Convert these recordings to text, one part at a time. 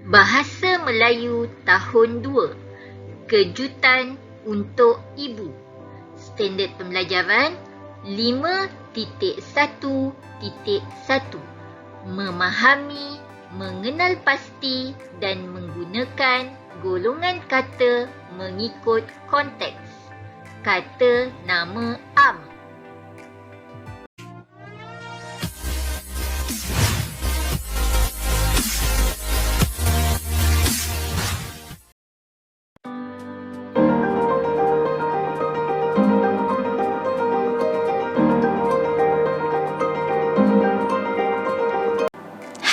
Bahasa Melayu Tahun 2. Kejutan untuk Ibu. Standard pembelajaran 5.1.1. Memahami, mengenal pasti dan menggunakan golongan kata mengikut konteks. Kata nama am.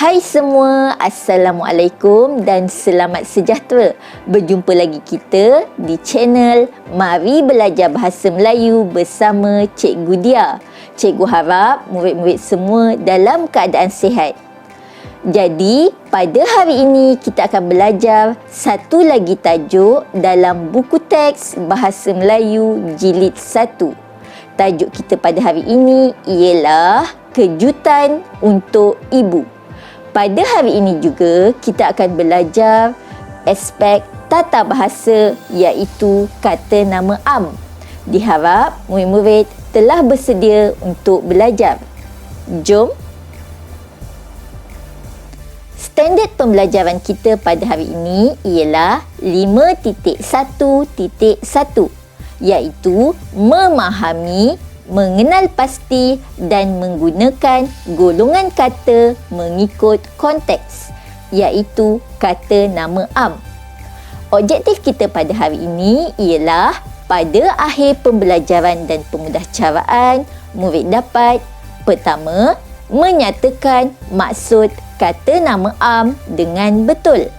Hai semua, Assalamualaikum dan selamat sejahtera. Berjumpa lagi kita di channel Mari Belajar Bahasa Melayu bersama Cikgu Dia. Cikgu harap murid-murid semua dalam keadaan sihat. Jadi, pada hari ini kita akan belajar satu lagi tajuk dalam buku teks Bahasa Melayu Jilid 1. Tajuk kita pada hari ini ialah Kejutan untuk Ibu. Pada hari ini juga kita akan belajar aspek tata bahasa iaitu kata nama am. Diharap murid-murid telah bersedia untuk belajar. Jom. Standard pembelajaran kita pada hari ini ialah 5.1.1 iaitu memahami, mengenal pasti dan menggunakan golongan kata mengikut konteks iaitu kata nama am. Objektif kita pada hari ini ialah pada akhir pembelajaran dan pemudahcaraan murid dapat pertama, menyatakan maksud kata nama am dengan betul.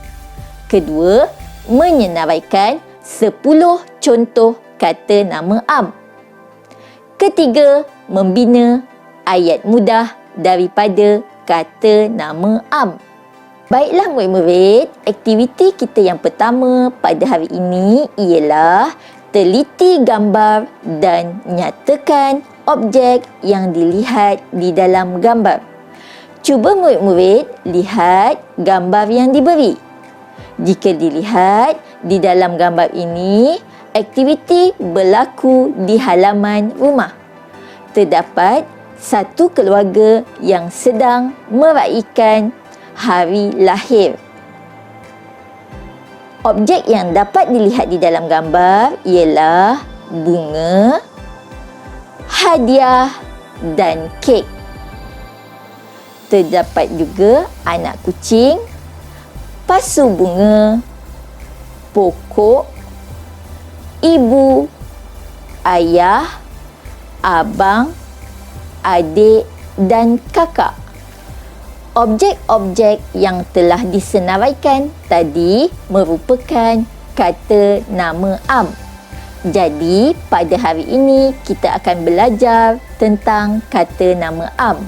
Kedua, menyenaraikan 10 contoh kata nama am. Ketiga, membina ayat mudah daripada kata nama am. Baiklah murid-murid, aktiviti kita yang pertama pada hari ini ialah teliti gambar dan nyatakan objek yang dilihat di dalam gambar. Cuba murid-murid lihat gambar yang diberi. Jika dilihat di dalam gambar ini, aktiviti berlaku di halaman rumah. Terdapat satu keluarga yang sedang meraihkan hari lahir. Objek yang dapat dilihat di dalam gambar ialah bunga, hadiah dan kek. Terdapat juga anak kucing, pasu bunga, pokok, ibu, ayah, abang, adik dan kakak. Objek-objek yang telah disenaraikan tadi merupakan kata nama am. Jadi, pada hari ini kita akan belajar tentang kata nama am.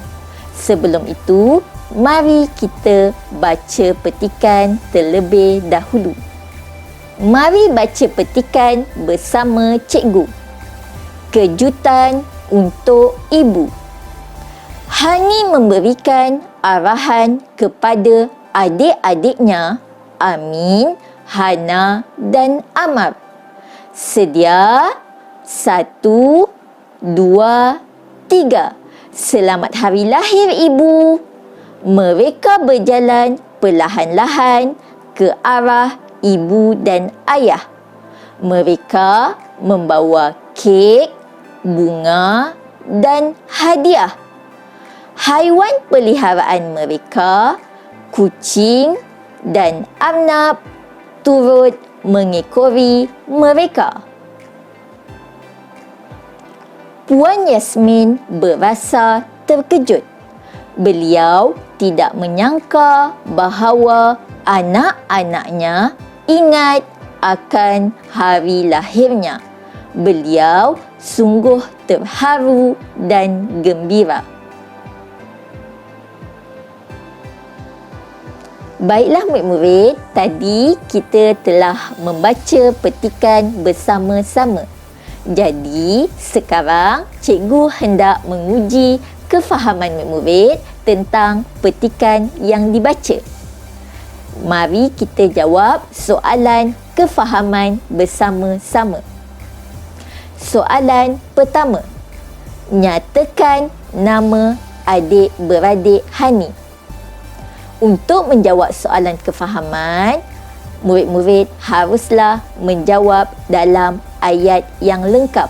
Sebelum itu, mari kita baca petikan terlebih dahulu. Mari baca petikan bersama cikgu. Kejutan untuk ibu. Hani memberikan arahan kepada adik-adiknya Amin, Hana dan Amar. Sedia 1, 2, 3. Selamat hari lahir ibu. Mereka berjalan perlahan-lahan ke arah ibu dan ayah. Mereka membawa kek, bunga dan hadiah. Haiwan peliharaan mereka, kucing dan arnab turut mengekori mereka. Puan Yasmin berasa terkejut. Beliau tidak menyangka bahawa anak-anaknya ingat akan hari lahirnya. Beliau sungguh terharu dan gembira. Baiklah murid-murid, tadi kita telah membaca petikan bersama-sama. Jadi, sekarang cikgu hendak menguji kefahaman murid-murid tentang petikan yang dibaca. Mari kita jawab soalan kefahaman bersama-sama. Soalan pertama. Nyatakan nama adik-beradik Hani. Untuk menjawab soalan kefahaman, murid-murid haruslah menjawab dalam ayat yang lengkap.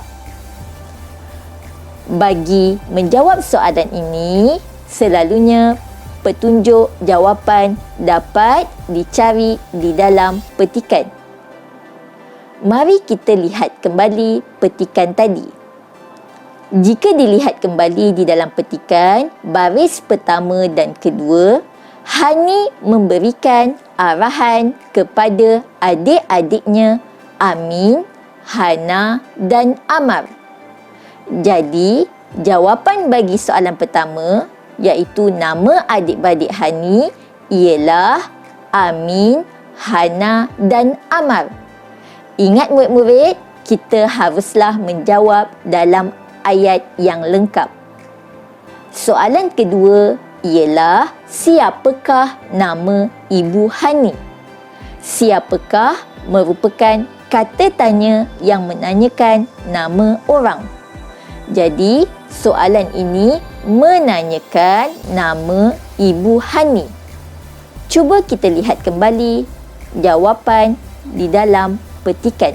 Bagi menjawab soalan ini, selalunya petunjuk jawapan dapat dicari di dalam petikan. Mari kita lihat kembali petikan tadi. Jika dilihat kembali di dalam petikan, baris pertama dan kedua, Hani memberikan arahan kepada adik-adiknya Amin, Hana dan Amar. Jadi, jawapan bagi soalan pertama, iaitu nama adik-beradik Hani, ialah Amin, Hana dan Amar. Ingat murid-murid, kita haruslah menjawab dalam ayat yang lengkap. Soalan kedua ialah, siapakah nama ibu Hani? Siapakah merupakan kata tanya yang menanyakan nama orang. Jadi, soalan ini menanyakan nama ibu Hani. Cuba kita lihat kembali jawapan di dalam petikan.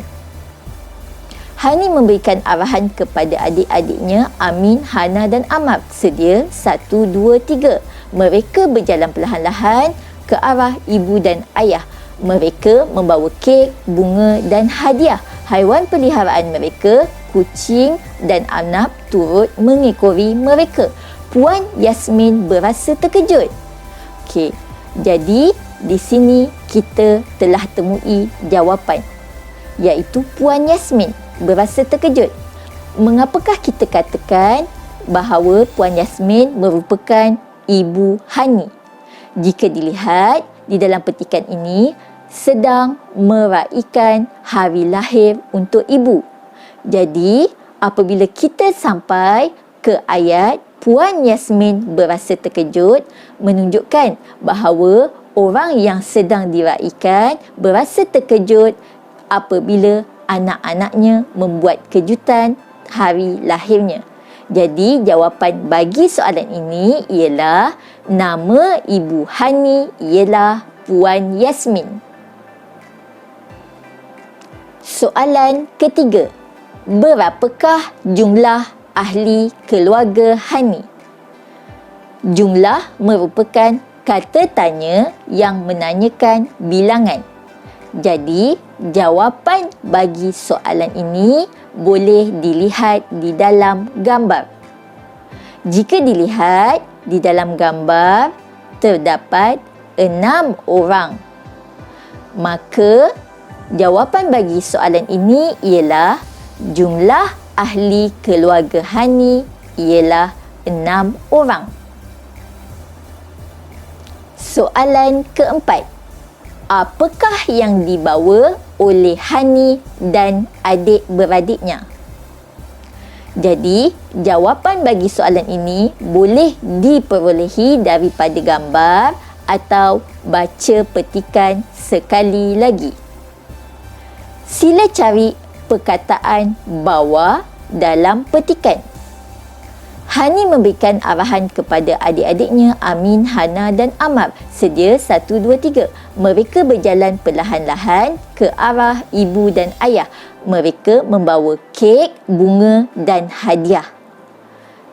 Hani memberikan arahan kepada adik-adiknya Amin, Hana dan Amar. Sedia 1, 2, 3. Mereka berjalan perlahan-lahan ke arah ibu dan ayah. Mereka membawa kek, bunga dan hadiah. Haiwan peliharaan mereka, kucing dan arnab, turut mengekori mereka. Puan Yasmin berasa terkejut. Okey, jadi di sini kita telah temui jawapan, iaitu Puan Yasmin berasa terkejut. Mengapakah kita katakan bahawa Puan Yasmin merupakan ibu Hani? Jika dilihat di dalam petikan ini, sedang meraikan hari lahir untuk ibu. Jadi, apabila kita sampai ke ayat Puan Yasmin berasa terkejut, menunjukkan bahawa orang yang sedang diraikan berasa terkejut apabila anak-anaknya membuat kejutan hari lahirnya. Jadi, jawapan bagi soalan ini ialah nama ibu Hani ialah Puan Yasmin. Soalan ketiga. Berapakah jumlah ahli keluarga Hani? Jumlah merupakan kata tanya yang menanyakan bilangan. Jadi, jawapan bagi soalan ini boleh dilihat di dalam gambar. Jika dilihat di dalam gambar, terdapat 6 orang. Maka, jawapan bagi soalan ini ialah jumlah ahli keluarga Hani ialah 6 orang. Soalan keempat. Apakah yang dibawa oleh Hani dan adik-beradiknya? Jadi, jawapan bagi soalan ini boleh diperolehi daripada gambar atau baca petikan sekali lagi. Sila cari perkataan bawah dalam petikan. Hani memberikan arahan kepada adik-adiknya Amin, Hana dan Amar. Sedia 1, 2, 3. Mereka berjalan perlahan-lahan ke arah ibu dan ayah. Mereka membawa kek, bunga dan hadiah.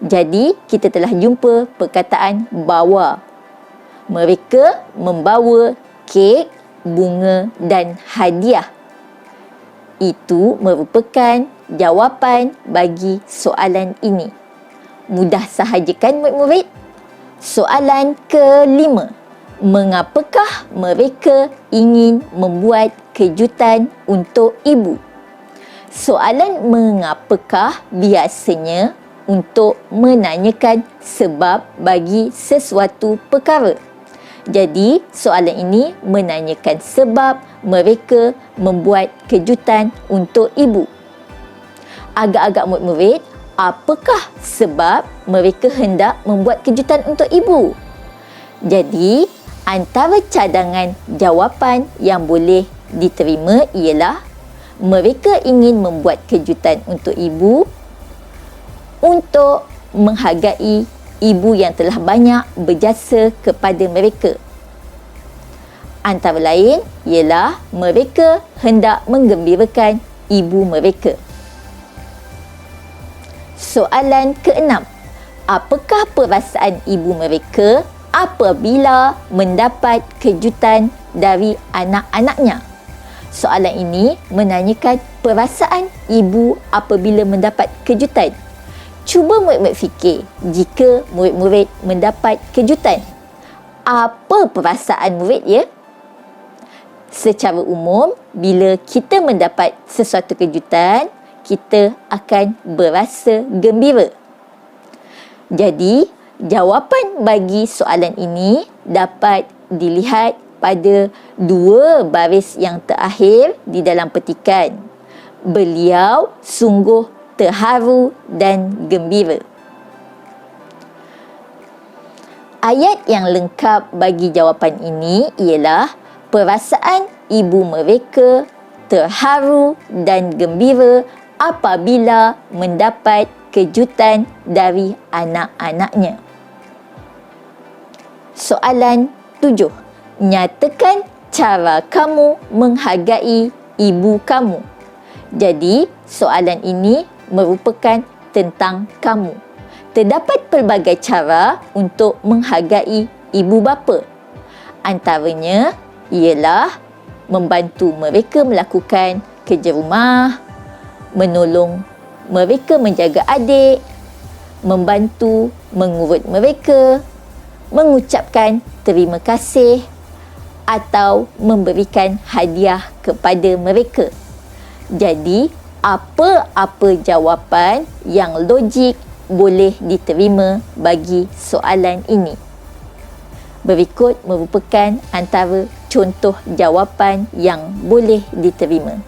Jadi, kita telah jumpa perkataan bawa. Mereka membawa kek, bunga dan hadiah. Itu merupakan jawapan bagi soalan ini. Mudah sahaja kan murid-murid? Soalan kelima. Mengapakah mereka ingin membuat kejutan untuk ibu? Soalan mengapakah biasanya untuk menanyakan sebab bagi sesuatu perkara. Jadi, soalan ini menanyakan sebab mereka membuat kejutan untuk ibu. Agak-agak murid-murid, apakah sebab mereka hendak membuat kejutan untuk ibu? Jadi, Antara cadangan jawapan yang boleh diterima ialah mereka ingin membuat kejutan untuk ibu untuk menghargai ibu yang telah banyak berjasa kepada mereka. Antara lain ialah mereka hendak menggembirakan ibu mereka. Soalan ke-6. Apakah perasaan ibu mereka apabila mendapat kejutan dari anak-anaknya? Soalan ini menanyakan perasaan ibu apabila mendapat kejutan. Cuba murid-murid fikir, jika murid-murid mendapat kejutan, apa perasaan murid ya? Secara umum, bila kita mendapat sesuatu kejutan, kita akan berasa gembira. Jadi, jawapan bagi soalan ini dapat dilihat pada dua baris yang terakhir di dalam petikan. Beliau sungguh terharu dan gembira. Ayat yang lengkap bagi jawapan ini ialah perasaan ibu mereka terharu dan gembira apabila mendapat kejutan dari anak-anaknya. Soalan 7. Nyatakan cara kamu menghargai ibu kamu. Jadi, soalan ini merupakan tentang kamu. Terdapat pelbagai cara untuk menghargai ibu bapa. Antaranya ialah membantu mereka melakukan kerja rumah, menolong mereka menjaga adik, membantu mengurut mereka, mengucapkan terima kasih atau memberikan hadiah kepada mereka. Jadi, apa-apa jawapan yang logik boleh diterima bagi soalan ini. Berikut merupakan antara contoh jawapan yang boleh diterima.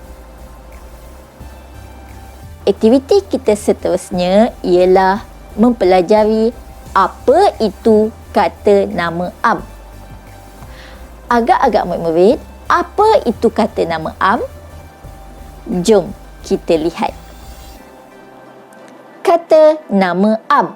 Aktiviti kita seterusnya ialah mempelajari apa itu kata nama am. Agak-agak murid-murid, apa itu kata nama am? Jom kita lihat. Kata nama am.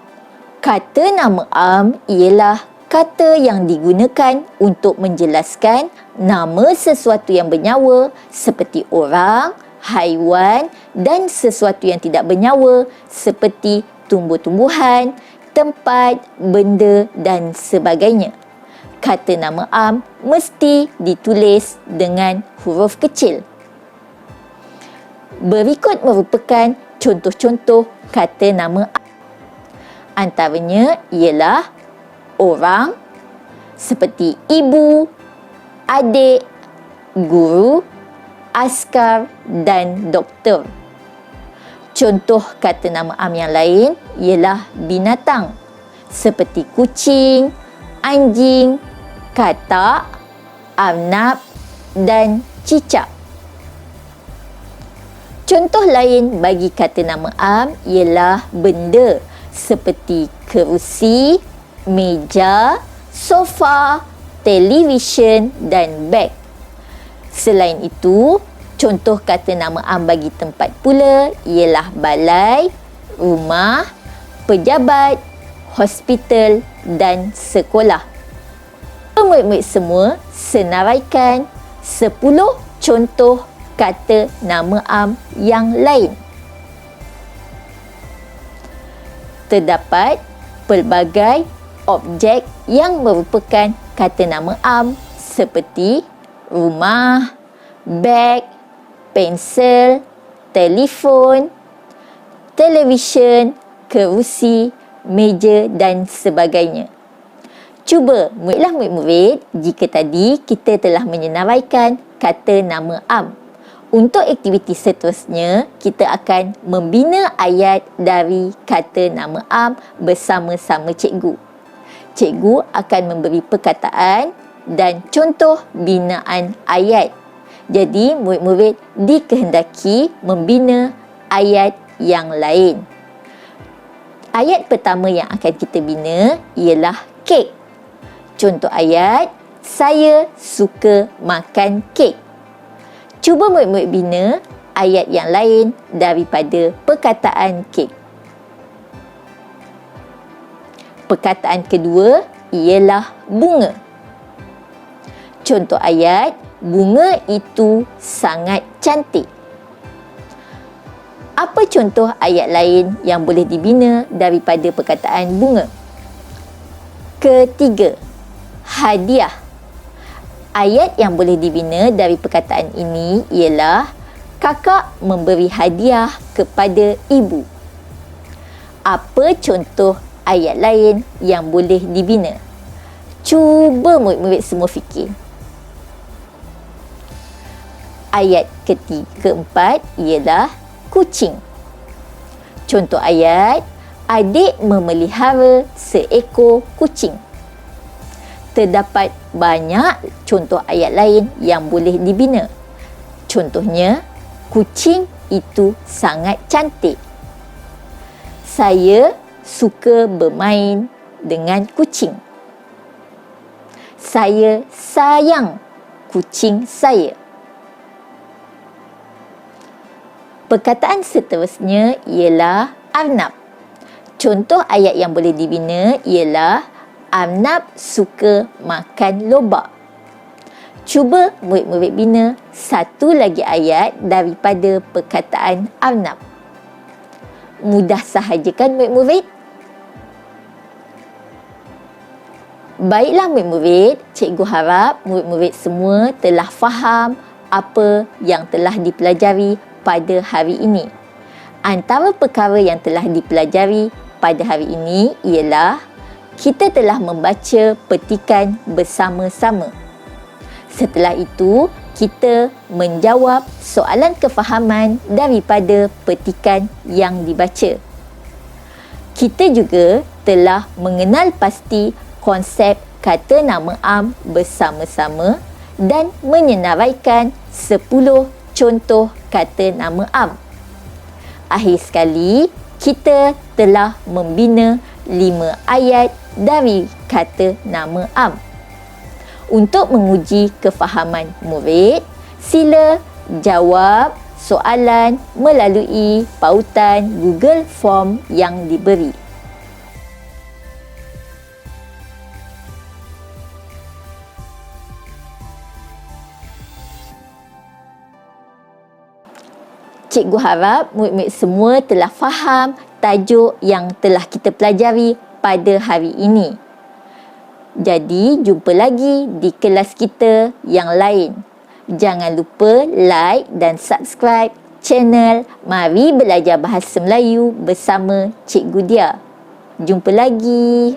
Kata nama am ialah kata yang digunakan untuk menjelaskan nama sesuatu yang bernyawa seperti orang, haiwan dan sesuatu yang tidak bernyawa seperti tumbuh-tumbuhan, tempat, benda dan sebagainya. Kata nama am mesti ditulis dengan huruf kecil. Berikut merupakan contoh-contoh kata nama am. Antaranya ialah orang seperti ibu, adik, guru, askar dan doktor. Contoh kata nama am yang lain ialah binatang seperti kucing, anjing, katak, arnab dan cicak. Contoh lain bagi kata nama am ialah benda seperti kerusi, meja, sofa, televisyen dan beg. Selain itu, contoh kata nama am bagi tempat pula ialah balai, rumah, pejabat, hospital dan sekolah. Murid-murid semua senaraikan 10 contoh kata nama am yang lain. Terdapat pelbagai objek yang merupakan kata nama am seperti rumah, beg, pensel, telefon, televisyen, kerusi, meja dan sebagainya. Cuba muridlah murid-murid jika tadi kita telah menyenaraikan kata nama am. Untuk aktiviti seterusnya, kita akan membina ayat dari kata nama am bersama-sama cikgu. Cikgu akan memberi perkataan dan contoh binaan ayat. Jadi, murid-murid dikehendaki membina ayat yang lain. Ayat pertama yang akan kita bina ialah kek. Contoh ayat, Saya suka makan kek. Cuba murid-murid bina ayat yang lain daripada perkataan kek. Perkataan kedua ialah bunga. Contoh ayat, bunga itu sangat cantik. Apa contoh ayat lain yang boleh dibina daripada perkataan bunga? Ketiga, hadiah. Ayat yang boleh dibina dari perkataan ini ialah kakak memberi hadiah kepada ibu. Apa contoh ayat lain yang boleh dibina? Cuba murid-murid semua fikir. Ayat keempat ialah kucing. Contoh ayat, adik memelihara seekor kucing. Terdapat banyak contoh ayat lain yang boleh dibina. Contohnya, kucing itu sangat cantik. Saya suka bermain dengan kucing. Saya sayang kucing saya. Perkataan seterusnya ialah Arnab. Contoh ayat yang boleh dibina ialah Arnab suka makan lobak. Cuba murid-murid bina satu lagi ayat daripada perkataan Arnab. Mudah sahaja kan murid-murid? Baiklah murid-murid, cikgu harap murid-murid semua telah faham apa yang telah dipelajari pada hari ini. Antara perkara yang telah dipelajari pada hari ini ialah kita telah membaca petikan bersama-sama. Setelah itu, kita menjawab soalan kefahaman daripada petikan yang dibaca. Kita juga telah mengenal pasti konsep kata nama am bersama-sama dan menyenaraikan 10 contoh kata nama am. Akhir sekali, kita telah membina 5 ayat dari kata nama am. Untuk menguji kefahaman murid, sila jawab soalan melalui pautan Google Form yang diberi. Cikgu harap murid-murid semua telah faham tajuk yang telah kita pelajari pada hari ini. Jadi, jumpa lagi di kelas kita yang lain. Jangan lupa like dan subscribe channel Mari Belajar Bahasa Melayu bersama Cikgu Dia. Jumpa lagi.